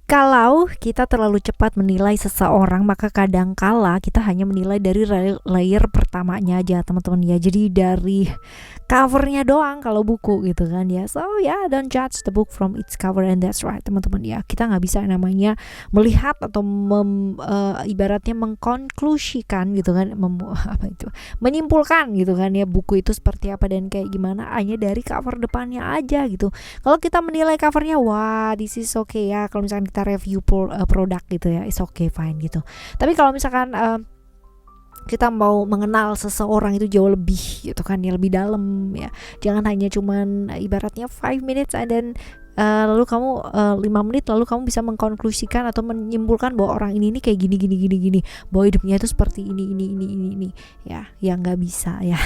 Kalau kita terlalu cepat menilai seseorang, maka kadang kala kita hanya menilai dari layer pertamanya aja, teman-teman ya. Jadi dari covernya doang kalau buku gitu kan ya. So yeah, don't judge the book from its cover, and that's right, teman-teman ya. Kita nggak bisa namanya melihat atau ibaratnya mengkonklusikan gitu kan, apa itu, menyimpulkan gitu kan ya, buku itu seperti apa dan kayak gimana hanya dari cover depannya aja gitu. Kalau kita menilai covernya, wah this is okay ya, kalau misalkan kita review produk gitu ya, it's okay, fine gitu. Tapi kalau misalkan kita mau mengenal seseorang itu jauh lebih gitu kan ya, lebih dalam ya, jangan hanya cuman ibaratnya 5 minutes and then lalu kamu 5 menit lalu kamu bisa mengkonklusikan atau menyimpulkan bahwa orang ini kayak gini, bahwa hidupnya itu seperti ini ya, yang nggak bisa ya.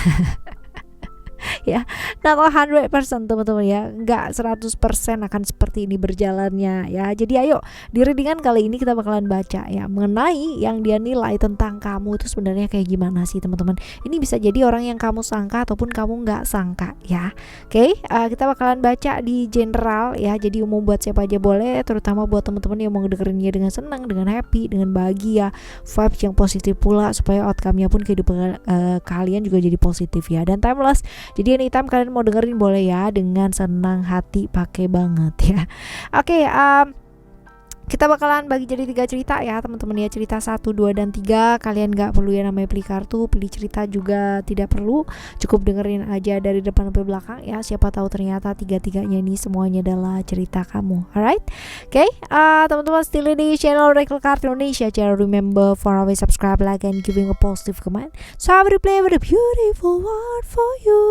Ya, not 100% teman-teman ya, nggak 100% akan seperti ini berjalannya ya. Jadi ayo, di readingan kali ini kita bakalan baca ya mengenai yang dia nilai tentang kamu itu sebenarnya kayak gimana sih teman-teman. Ini bisa jadi orang yang kamu sangka ataupun kamu nggak sangka ya. Oke, kita bakalan baca di general ya, jadi umum buat siapa aja boleh, terutama buat teman-teman yang mau dengerinnya dengan senang, dengan happy, dengan bahagia, vibes yang positif pula, supaya outcome-nya pun kehidupan kalian juga jadi positif ya, dan timeless. Jadi anytime kalian mau dengerin boleh ya, dengan senang hati pakai banget ya. Oke, kita bakalan bagi jadi 3 cerita ya teman-teman ya. Cerita 1, 2, dan 3 kalian gak perlu ya namanya pilih kartu, pilih cerita juga tidak perlu, cukup dengerin aja dari depan sampai belakang ya. Siapa tahu ternyata 3-3-nya ini semuanya adalah cerita kamu. Alright, okay, teman-teman still di channel Oracle Card Indonesia. Jangan remember for always subscribe, like, and giving a positive comment, so I will play with a beautiful word for you.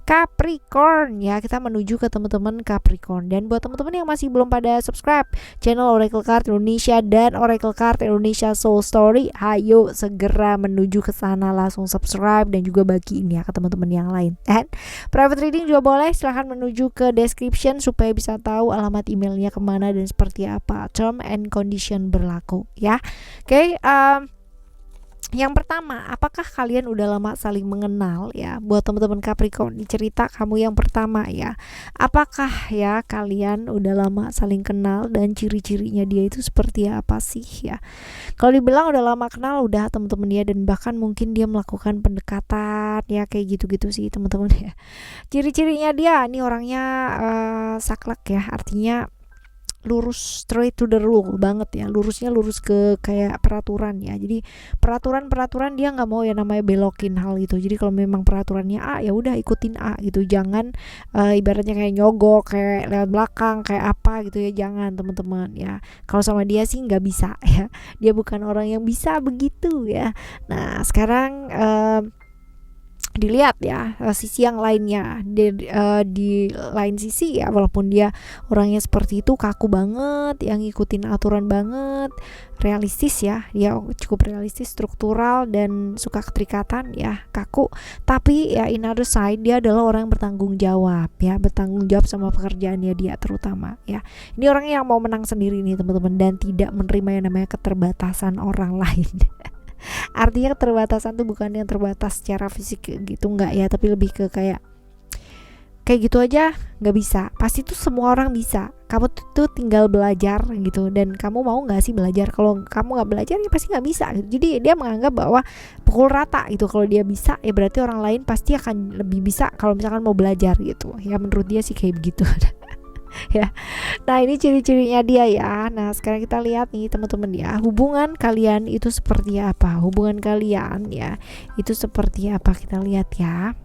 Capricorn ya, kita menuju ke teman-teman Capricorn. Dan buat teman-teman yang masih belum pada subscribe channel Oracle Card Indonesia dan Oracle Card Indonesia Soul Story, ayo segera menuju ke sana, langsung subscribe dan juga bagiin ya ke teman-teman yang lain. Dan private reading juga boleh, silahkan menuju ke description supaya bisa tahu alamat emailnya kemana dan seperti apa term and condition berlaku ya. Oke, yang pertama, apakah kalian udah lama saling mengenal ya? Buat teman-teman Capricorn, di cerita kamu yang pertama ya, apakah ya kalian udah lama saling kenal dan ciri-cirinya dia itu seperti apa sih ya? Kalau dibilang udah lama kenal, udah teman-teman ya, dan bahkan mungkin dia melakukan pendekatan ya, kayak gitu-gitu sih teman-teman ya. Ciri-cirinya dia, ini orangnya saklek ya, artinya lurus, straight to the rule banget ya, lurusnya lurus ke kayak peraturan ya. Jadi peraturan dia nggak mau ya namanya belokin hal itu. Jadi kalau memang peraturannya A, ya udah ikutin A gitu, jangan ibaratnya kayak nyogok, kayak lewat belakang, kayak apa gitu ya, jangan teman-teman ya. Kalau sama dia sih nggak bisa ya, dia bukan orang yang bisa begitu ya. Nah sekarang dilihat ya sisi yang lainnya, di lain sisi ya, walaupun dia orangnya seperti itu, kaku banget, yang ngikutin aturan banget, realistis ya, dia cukup realistis, struktural, dan suka keterikatan ya, kaku, tapi ya in other side dia adalah orang yang bertanggung jawab ya, bertanggung jawab sama pekerjaannya dia terutama ya. Ini orang yang mau menang sendiri nih teman-teman, dan tidak menerima yang namanya keterbatasan orang lain. Artinya keterbatasan tuh bukan yang terbatas secara fisik gitu, enggak ya, tapi lebih ke kayak gitu aja nggak bisa. Pasti tuh semua orang bisa, kamu tuh tinggal belajar gitu, dan kamu mau nggak sih belajar? Kalau kamu nggak belajar ya pasti nggak bisa gitu. Jadi dia menganggap bahwa pukul rata gitu, kalau dia bisa ya berarti orang lain pasti akan lebih bisa kalau misalkan mau belajar gitu ya, menurut dia sih kayak begitu. Ya. Nah ini ciri-cirinya dia ya. Nah sekarang kita lihat nih teman-teman ya, hubungan kalian itu seperti apa? Hubungan kalian ya itu seperti apa? Kita lihat ya.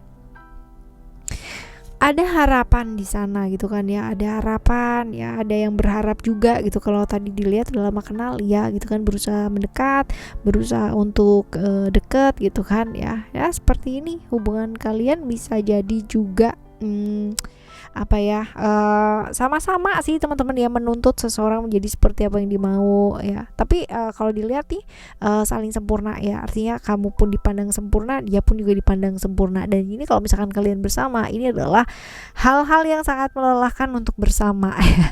Ada harapan di sana gitu kan ya, ada harapan ya, ada yang berharap juga gitu. Kalau tadi dilihat udah lama kenal ya gitu kan, berusaha mendekat, berusaha untuk deket gitu kan ya. Ya seperti ini hubungan kalian bisa jadi juga apa ya, sama-sama sih teman-teman ya, menuntut seseorang menjadi seperti apa yang dimau ya. Tapi kalau dilihat nih saling sempurna ya, artinya kamu pun dipandang sempurna, dia pun juga dipandang sempurna. Dan ini kalau misalkan kalian bersama, ini adalah hal-hal yang sangat melelahkan untuk bersama ya.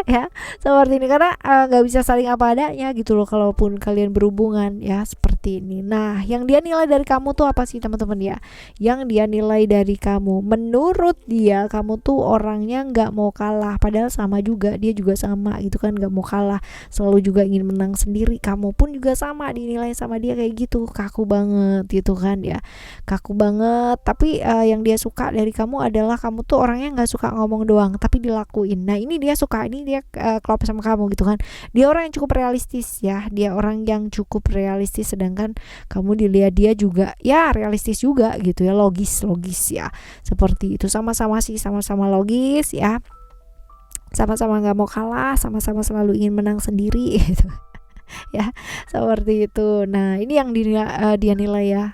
ya seperti ini karena nggak bisa saling apa adanya gitu loh kalaupun kalian berhubungan ya seperti ini. Nah yang dia nilai dari kamu tuh apa sih teman-teman ya? Yang dia nilai dari kamu, menurut dia kamu tuh orangnya nggak mau kalah, padahal sama juga, dia juga sama gitu kan, nggak mau kalah, selalu juga ingin menang sendiri. Kamu pun juga sama dinilai sama dia kayak gitu, kaku banget gitu kan ya, kaku banget. Tapi yang dia suka dari kamu adalah kamu tuh orangnya nggak suka ngomong doang tapi dilakuin. Nah ini dia suka, ini dia klop sama kamu gitu kan. Dia orang yang cukup realistis ya, dia orang yang cukup realistis, sedangkan kamu dilihat dia juga ya realistis juga gitu ya, logis ya seperti itu. Sama-sama sih, sama-sama logis ya, sama-sama nggak mau kalah, sama-sama selalu ingin menang sendiri gitu ya seperti itu. Nah ini yang dia nilai ya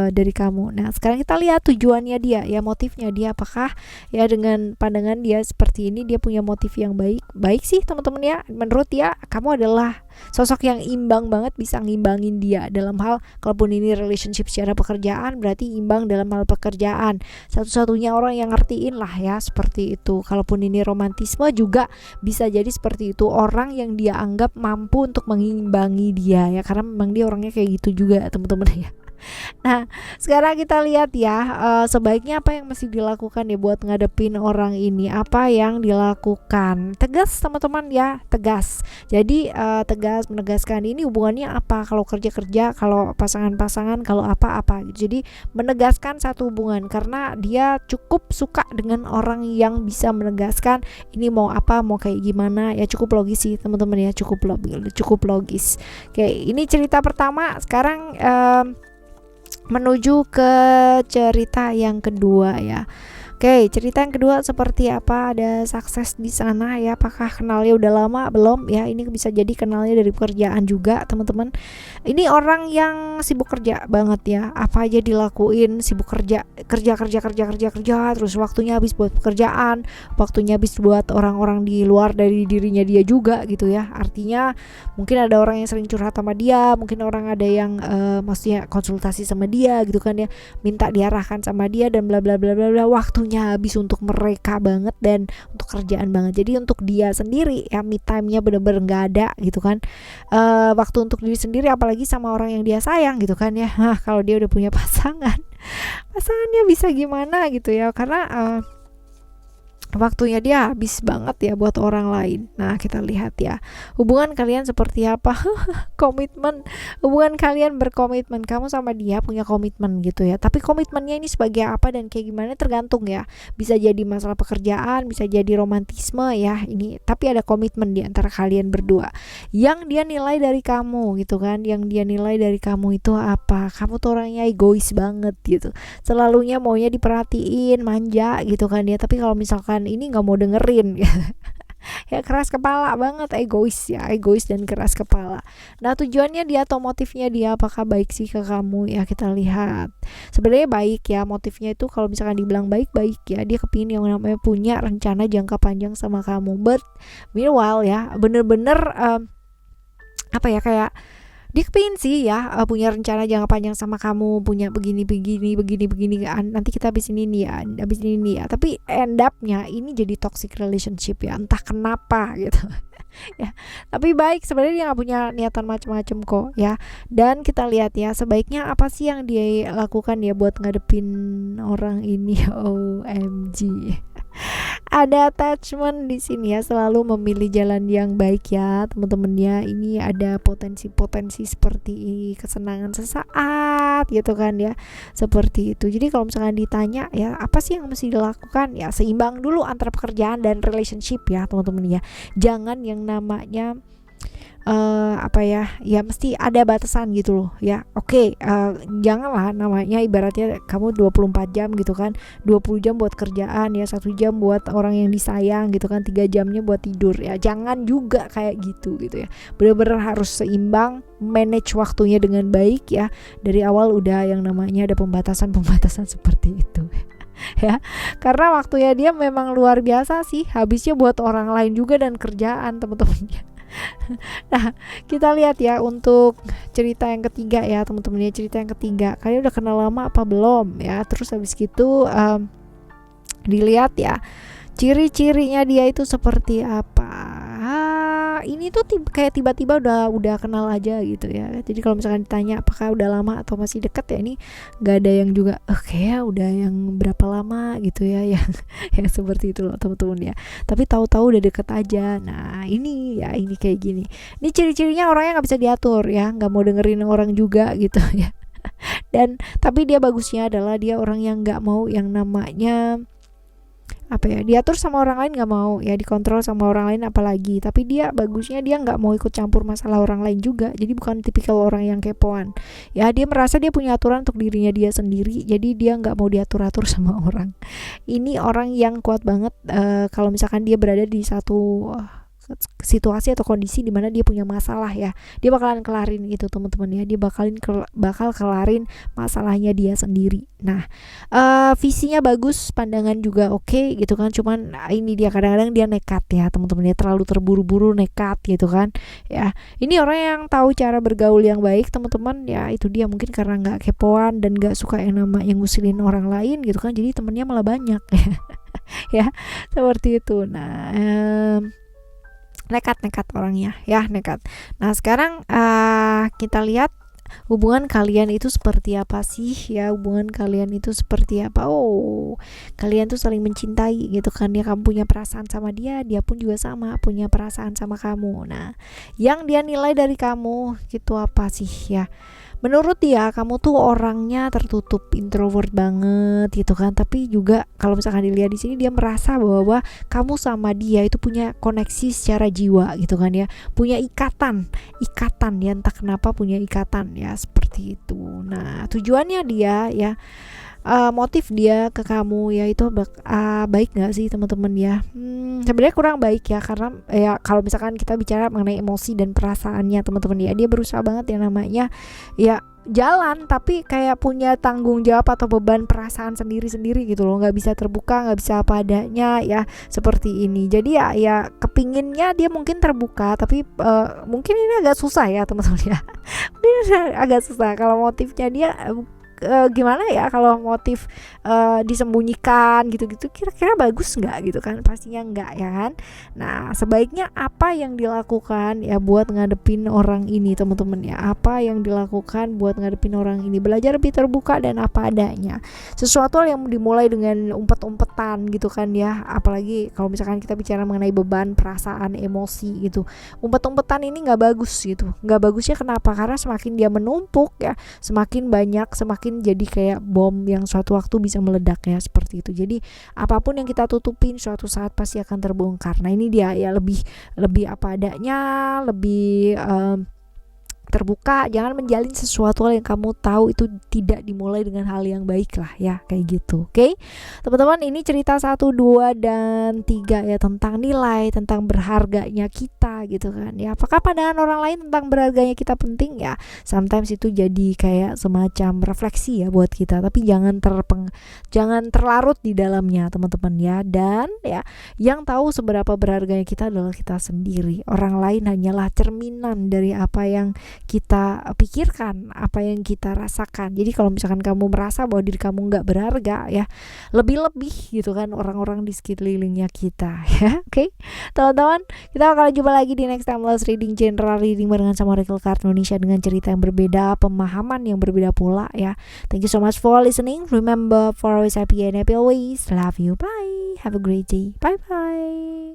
dari kamu. Nah sekarang kita lihat tujuannya dia ya, motifnya dia apakah ya, dengan pandangan dia seperti ini dia punya motif yang baik sih teman-teman ya. Menurut dia kamu adalah sosok yang imbang banget, bisa ngimbangin dia dalam hal, kalaupun ini relationship secara pekerjaan berarti imbang dalam hal pekerjaan, satu-satunya orang yang ngertiin lah ya seperti itu. Kalaupun ini romantisme juga bisa jadi seperti itu, orang yang dia anggap mampu untuk mengimbangi dia ya, karena memang dia orangnya kayak gitu juga teman-teman ya. Nah sekarang kita lihat ya, sebaiknya apa yang mesti dilakukan ya buat ngadepin orang ini. Apa yang dilakukan? Tegas teman-teman ya, tegas. Jadi tegas, menegaskan ini hubungannya apa, kalau kerja-kerja, kalau pasangan-pasangan, kalau apa-apa gitu. Jadi menegaskan satu hubungan, karena dia cukup suka dengan orang yang bisa menegaskan ini mau apa, mau kayak gimana ya. Cukup logis sih teman-teman ya, cukup logis. Oke, ini cerita pertama. Sekarang menuju ke cerita yang kedua ya. Oke, cerita yang kedua seperti apa? Ada sukses di sana ya. Apakah kenalnya udah lama belum ya? Ini bisa jadi kenalnya dari pekerjaan juga, teman-teman. Ini orang yang sibuk kerja banget ya. Apa aja dilakuin, sibuk kerja, terus waktunya habis buat pekerjaan, waktunya habis buat orang-orang di luar dari dirinya dia juga gitu ya. Artinya mungkin ada orang yang sering curhat sama dia, mungkin orang ada yang maksudnya konsultasi sama dia gitu kan ya, minta diarahkan sama dia dan bla bla bla bla bla. Waktunya habis untuk mereka banget dan untuk kerjaan banget. Jadi untuk dia sendiri ya, me time-nya bener-bener nggak ada gitu kan. Waktu untuk diri sendiri, apalagi sama orang yang dia sayang gitu kan ya. Kalau dia udah punya pasangannya bisa gimana gitu ya, karena waktunya dia habis banget ya buat orang lain. Nah kita lihat ya, hubungan kalian seperti apa. Komitmen, hubungan kalian berkomitmen, kamu sama dia punya komitmen gitu ya. Tapi komitmennya ini sebagai apa dan kayak gimana tergantung ya. Bisa jadi masalah pekerjaan, bisa jadi romantisme ya ini, tapi ada komitmen di antara kalian berdua. Yang dia nilai dari kamu gitu kan, yang dia nilai dari kamu itu apa? Kamu tuh orangnya egois banget gitu, selalunya maunya diperhatiin, manja gitu kan ya. Tapi kalau misalkan ini nggak mau dengerin ya, keras kepala banget, egois dan keras kepala. Nah tujuannya dia atau motifnya dia apakah baik sih ke kamu ya, kita lihat. Sebenarnya baik ya, motifnya itu kalau misalkan dibilang baik ya, dia kepingin yang namanya punya rencana jangka panjang sama kamu. But meanwhile ya, bener-bener apa ya, kayak dia kepingin sih ya punya rencana jangka panjang sama kamu, punya begini nanti kita habis ini nih ya, tapi end up-nya ini jadi toxic relationship ya, entah kenapa gitu. Ya, tapi baik sebenarnya, dia nggak punya niatan macam-macam kok ya. Dan kita lihat ya, sebaiknya apa sih yang dia lakukan ya buat ngadepin orang ini. OMG. Ada attachment di sini ya, selalu memilih jalan yang baik ya teman-teman ya. Ini ada potensi seperti kesenangan sesaat gitu kan ya, seperti itu. Jadi kalau misalkan ditanya ya apa sih yang mesti dilakukan ya, seimbang dulu antara pekerjaan dan relationship ya teman-teman ya. Jangan yang namanya apa ya mesti ada batasan gitu loh ya. Oke, janganlah namanya ibaratnya kamu 24 jam gitu kan, 20 jam buat kerjaan ya, 1 jam buat orang yang disayang gitu kan, 3 jamnya buat tidur ya. Jangan juga kayak gitu ya. Benar-benar harus seimbang, manage waktunya dengan baik ya. Dari awal udah yang namanya ada pembatasan seperti itu ya, karena waktunya dia memang luar biasa sih, habisnya buat orang lain juga dan kerjaan teman-temannya. Nah kita lihat ya untuk cerita yang ketiga ya teman-teman ya. Cerita yang ketiga, kalian udah kenal lama apa belum ya. Terus habis gitu dilihat ya ciri-cirinya dia itu seperti apa ini tuh kayak tiba-tiba udah kenal aja gitu ya. Jadi kalau misalkan ditanya apakah udah lama atau masih deket ya, ini nggak ada yang juga kayak udah yang berapa lama gitu ya yang yang seperti itu loh teman-teman ya. Tapi tahu-tahu udah deket aja. Nah ini ya, ini kayak gini. Ini ciri-cirinya orangnya nggak bisa diatur ya, nggak mau dengerin orang juga gitu ya. Dan tapi dia bagusnya adalah dia orang yang nggak mau yang namanya apa ya, diatur sama orang lain, nggak mau ya dikontrol sama orang lain apalagi. Tapi dia bagusnya dia nggak mau ikut campur masalah orang lain juga, jadi bukan tipikal orang yang kepoan ya. Dia merasa dia punya aturan untuk dirinya dia sendiri, jadi dia nggak mau diatur-atur sama orang. Ini orang yang kuat banget kalau misalkan dia berada di satu situasi atau kondisi di mana dia punya masalah ya, dia bakalan kelarin itu teman-teman ya, dia bakal kelarin masalahnya dia sendiri. Nah visinya bagus, pandangan juga oke gitu kan, cuman ini dia kadang-kadang dia nekat ya teman-teman ya, terlalu terburu-buru nekat gitu kan ya. Ini orang yang tahu cara bergaul yang baik teman-teman ya, itu dia mungkin karena nggak kepoan dan nggak suka yang namanya ngusilin orang lain gitu kan, jadi temennya malah banyak ya seperti itu. Nah nekat orangnya ya, nekat. Nah sekarang kita lihat hubungan kalian itu seperti apa sih ya, hubungan kalian itu seperti apa. Kalian tuh saling mencintai gitu kan ya, kamu punya perasaan sama dia, dia pun juga sama punya perasaan sama kamu. Nah yang dia nilai dari kamu gitu apa sih ya, menurut dia kamu tuh orangnya tertutup, introvert banget gitu kan. Tapi juga kalau misalkan dilihat di sini, dia merasa bahwa kamu sama dia itu punya koneksi secara jiwa gitu kan ya, punya ikatan ya, entah kenapa punya ikatan ya seperti itu. Nah tujuannya dia ya, motif dia ke kamu ya itu baik nggak sih teman-teman ya? Sebenarnya kurang baik ya, karena ya kalau misalkan kita bicara mengenai emosi dan perasaannya teman-teman ya, dia berusaha banget yang namanya ya jalan, tapi kayak punya tanggung jawab atau beban perasaan sendiri-sendiri gitu loh, nggak bisa terbuka, nggak bisa apa adanya ya seperti ini. Jadi ya kepinginnya dia mungkin terbuka, tapi mungkin ini agak susah ya teman-teman ya. Ini agak susah kalau motifnya dia gimana ya, kalau motif disembunyikan gitu-gitu, kira-kira bagus nggak gitu kan? Pastinya nggak ya kan. Nah sebaiknya apa yang dilakukan ya buat ngadepin orang ini teman-teman ya, apa yang dilakukan buat ngadepin orang ini? Belajar lebih terbuka dan apa adanya, sesuatu yang dimulai dengan umpet-umpetan gitu kan ya, apalagi kalau misalkan kita bicara mengenai beban perasaan emosi gitu, umpet-umpetan ini nggak bagus gitu. Nggak bagusnya kenapa? Karena semakin dia menumpuk ya, semakin banyak, semakin jadi kayak bom yang suatu waktu bisa meledak ya seperti itu. Jadi apapun yang kita tutupin suatu saat pasti akan terbongkar. Nah ini dia ya, lebih apa adanya, lebih terbuka, jangan menjalin sesuatu yang kamu tahu itu tidak dimulai dengan hal yang baik lah ya, kayak gitu. Oke teman-teman, ini cerita 1, 2, dan 3 ya, tentang nilai, tentang berharganya kita gitu kan ya. Apakah pandangan orang lain tentang berharganya kita penting ya? Sometimes itu jadi kayak semacam refleksi ya buat kita, tapi jangan terlarut di dalamnya teman-teman ya. Dan ya yang tahu seberapa berharganya kita adalah kita sendiri. Orang lain hanyalah cerminan dari apa yang kita pikirkan, apa yang kita rasakan. Jadi kalau misalkan kamu merasa bahwa diri kamu nggak berharga ya, lebih-lebih gitu kan orang-orang di sekelilingnya kita ya. Oke teman-teman, kita bakal jumpa lagi di next timeless reading, general reading barengan sama Oracle Card Indonesia dengan cerita yang berbeda, pemahaman yang berbeda pula ya. Thank you so much for listening. Remember, for always happy and happy always. Love you, bye, have a great day, bye bye.